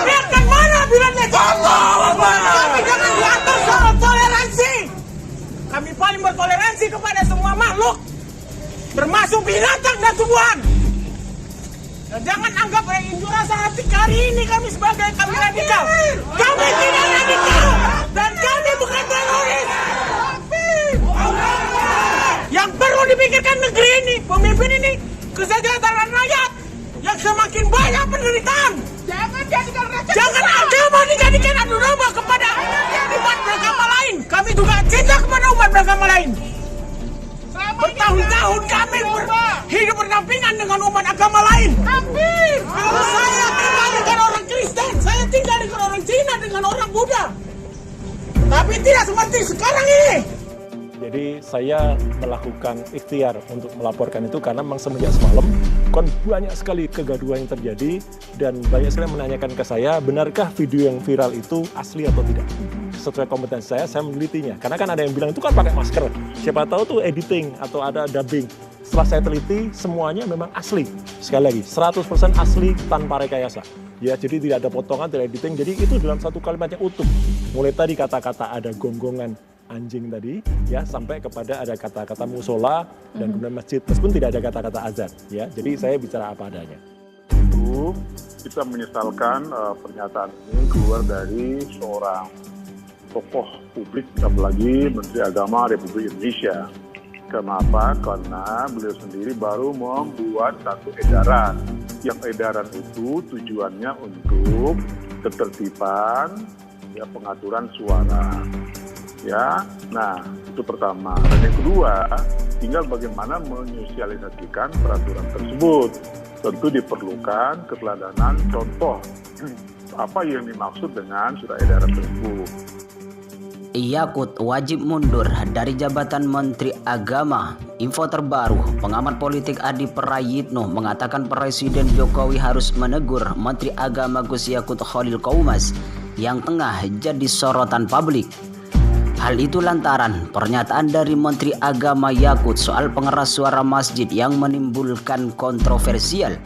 Biarkan mana bilangnya kami jangan diatur soal toleransi. Kami paling bertoleransi kepada semua makhluk, termasuk binatang dan tumbuhan. Dan jangan anggap unjuk rasa hati kali ini kami sebagai kami radikal. Kami tidak radikal dan kami bukan teroris. Yang perlu dipikirkan negeri ini, pemimpin ini, kesejahteraan rakyat yang semakin banyak penderitaan. Jangan agama dijadikan adu domba kepada umat beragama lain. Kami juga cinta kepada umat beragama lain. Bertahun-tahun kami hidup berdampingan dengan umat agama lain. Saya tinggal dengan orang Kristen, saya tinggal dengan orang Cina, dengan orang Buddha. Tapi tidak seperti sekarang ini. Jadi saya melakukan ikhtiar untuk melaporkan itu karena memang semenjak semalam kan banyak sekali kegaduhan yang terjadi dan banyak sekali menanyakan ke saya, benarkah video yang viral itu asli atau tidak? Sesuai kompetensi saya menelitinya. Karena kan ada yang bilang itu kan pakai masker. Siapa tahu tuh editing atau ada dubbing. Setelah saya teliti, semuanya memang asli. Sekali lagi, 100% asli tanpa rekayasa. Ya, jadi tidak ada potongan, tidak editing. Jadi itu dalam satu kalimat yang utuh. Mulai tadi kata-kata ada gonggongan anjing tadi, ya, sampai kepada ada kata-kata musola dan kemudian masjid, meskipun tidak ada kata-kata azan, ya. Jadi saya bicara apa adanya. Kita menyesalkan pernyataan ini keluar dari seorang tokoh publik, apalagi Menteri Agama Republik Indonesia. Kenapa? Karena beliau sendiri baru membuat satu edaran. Yang edaran itu tujuannya untuk ketertiban, ya, pengaturan suara. Ya, nah itu pertama. Dan yang kedua, tinggal bagaimana menyosialisasikan peraturan tersebut. Tentu diperlukan keteladanan contoh apa yang dimaksud dengan surat edaran tersebut. Yakut wajib mundur dari jabatan Menteri Agama. Info terbaru, pengamat politik Adi Prayitno mengatakan Presiden Jokowi harus menegur Menteri Agama Gus Yakut Khalil Qoumas yang tengah jadi sorotan publik. Hal itu lantaran pernyataan dari Menteri Agama Yakut soal pengeras suara masjid yang menimbulkan kontroversial.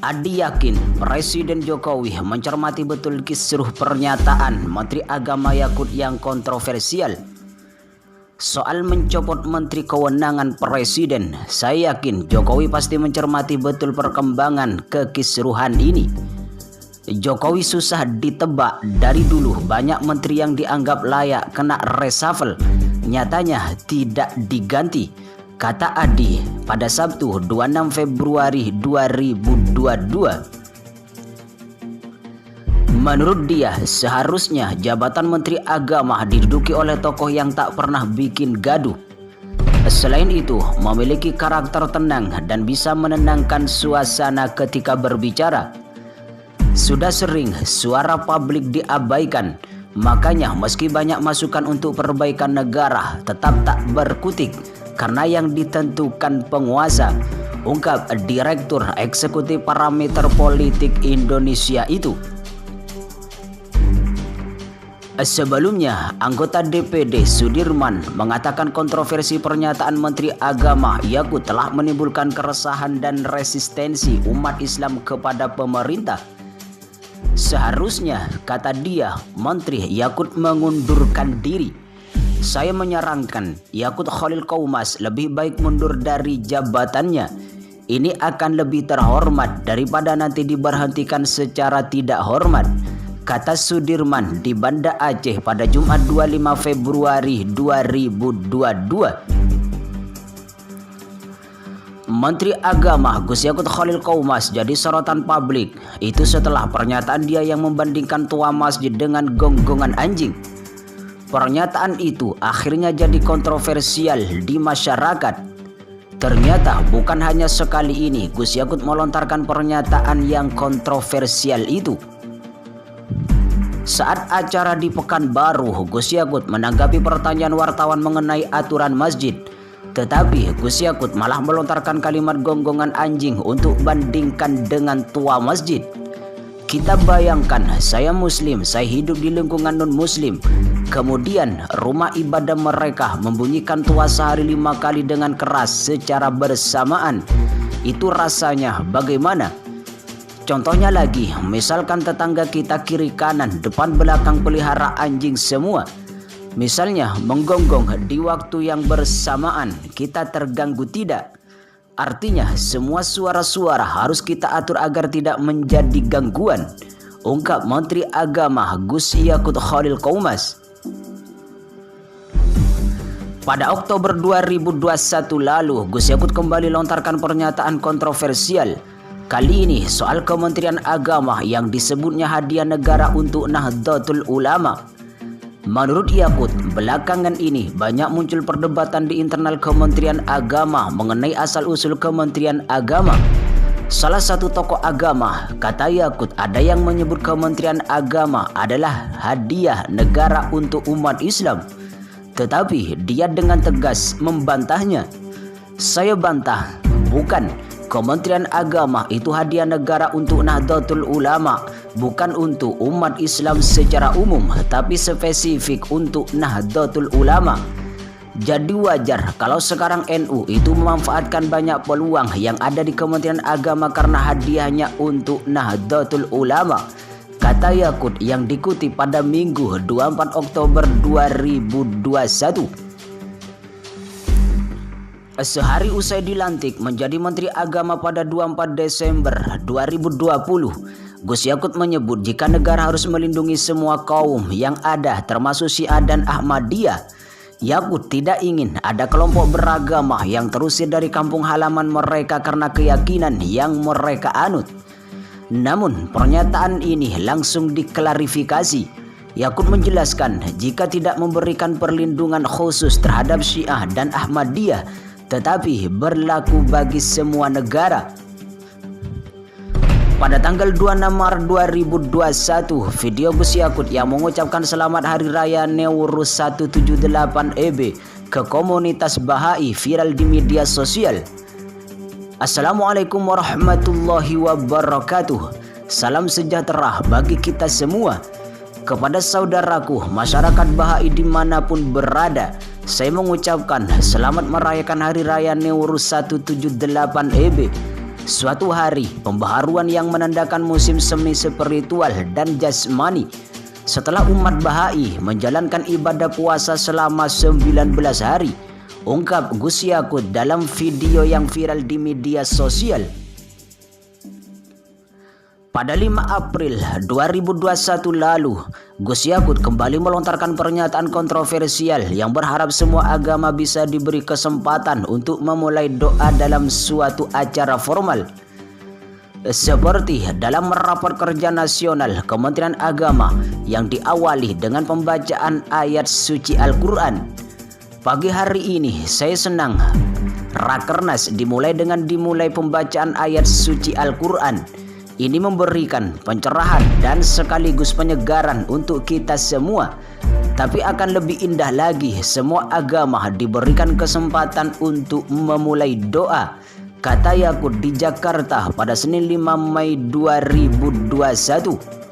Adi yakin Presiden Jokowi mencermati betul kisruh pernyataan Menteri Agama Yakut yang kontroversial. Soal mencopot Menteri Kewenangan Presiden, saya yakin Jokowi pasti mencermati betul perkembangan kekisruhan ini. Jokowi susah ditebak, dari dulu banyak menteri yang dianggap layak kena reshuffle, nyatanya tidak diganti, kata Adi pada Sabtu 26 Februari 2022. Menurut dia, seharusnya jabatan Menteri Agama diduduki oleh tokoh yang tak pernah bikin gaduh. Selain itu, memiliki karakter tenang dan bisa menenangkan suasana ketika berbicara. Sudah sering suara publik diabaikan, makanya meski banyak masukan untuk perbaikan negara tetap tak berkutik karena yang ditentukan penguasa, ungkap Direktur Eksekutif Parameter Politik Indonesia itu. Sebelumnya, anggota DPD Sudirman mengatakan kontroversi pernyataan Menteri Agama Yakut telah menimbulkan keresahan dan resistensi umat Islam kepada pemerintah. Seharusnya, kata dia, Menteri Yakut mengundurkan diri. Saya menyarankan Yakut Khalil Qoumas lebih baik mundur dari jabatannya. Ini akan lebih terhormat daripada nanti diberhentikan secara tidak hormat, kata Sudirman di Banda Aceh pada Jumat 25 Februari 2022. Menteri Agama Gus Yakut Khalil Qoumas jadi sorotan publik. Itu setelah pernyataan dia yang membandingkan tua masjid dengan gonggongan anjing. Pernyataan itu akhirnya jadi kontroversial di masyarakat. Ternyata bukan hanya sekali ini Gus Yakut melontarkan pernyataan yang kontroversial itu. Saat acara di Pekanbaru, Gus Yakut menanggapi pertanyaan wartawan mengenai aturan masjid. Tetapi Gus Yakut malah melontarkan kalimat gonggongan anjing untuk bandingkan dengan tua masjid. Kita bayangkan, saya muslim, saya hidup di lingkungan non-muslim. Kemudian rumah ibadah mereka membunyikan tuas sehari 5 kali dengan keras secara bersamaan. Itu rasanya bagaimana? Contohnya lagi, misalkan tetangga kita kiri kanan, depan belakang pelihara anjing semua. Misalnya menggonggong di waktu yang bersamaan, kita terganggu tidak? Artinya semua suara-suara harus kita atur agar tidak menjadi gangguan, ungkap Menteri Agama Gus Yakut Khalil Qaumas. Pada Oktober 2021 lalu, Gus Yakut kembali lontarkan pernyataan kontroversial. Kali ini soal Kementerian Agama yang disebutnya hadiah negara untuk Nahdlatul Ulama. Menurut Yakut, belakangan ini banyak muncul perdebatan di internal Kementerian Agama mengenai asal-usul Kementerian Agama. Salah satu tokoh agama, kata Yakut, ada yang menyebut Kementerian Agama adalah hadiah negara untuk umat Islam. Tetapi dia dengan tegas membantahnya. Saya bantah, bukan. Kementerian Agama itu hadiah negara untuk Nahdlatul Ulama, bukan untuk umat Islam secara umum, tapi spesifik untuk Nahdlatul Ulama. Jadi wajar kalau sekarang NU itu memanfaatkan banyak peluang yang ada di Kementerian Agama karena hadiahnya untuk Nahdlatul Ulama, kata Yakut yang dikutip pada Minggu 24 Oktober 2021. Sehari usai dilantik menjadi Menteri Agama pada 24 Desember 2020, Gus Yakut menyebut jika negara harus melindungi semua kaum yang ada termasuk Syiah dan Ahmadiyah. Yakut tidak ingin ada kelompok beragama yang terusir dari kampung halaman mereka karena keyakinan yang mereka anut. Namun pernyataan ini langsung diklarifikasi. Yakut menjelaskan jika tidak memberikan perlindungan khusus terhadap Syiah dan Ahmadiyah, tetapi berlaku bagi semua negara. Pada tanggal 26 Maret 2021, video Gus Yakut yang mengucapkan selamat Hari Raya Newruz 178 EB ke komunitas Bahai viral di media sosial. Assalamualaikum warahmatullahi wabarakatuh. Salam sejahtera bagi kita semua. Kepada saudaraku masyarakat Bahai dimanapun berada, saya mengucapkan selamat merayakan Hari Raya Newruz 178 EB, suatu hari pembaharuan yang menandakan musim semi spiritual dan jasmani. Setelah umat Bahai menjalankan ibadah puasa selama 19 hari, ungkap Gus Yakut dalam video yang viral di media sosial. Pada 5 April 2021 lalu, Gus Yakut kembali melontarkan pernyataan kontroversial yang berharap semua agama bisa diberi kesempatan untuk memulai doa dalam suatu acara formal. Seperti dalam rapat kerja nasional Kementerian Agama yang diawali dengan pembacaan ayat suci Al-Quran. Pagi hari ini saya senang Rakernas dimulai pembacaan ayat suci Al-Quran. Ini memberikan pencerahan dan sekaligus penyegaran untuk kita semua. Tapi akan lebih indah lagi semua agama diberikan kesempatan untuk memulai doa, kata Yakut di Jakarta pada Senin 5 Mei 2021.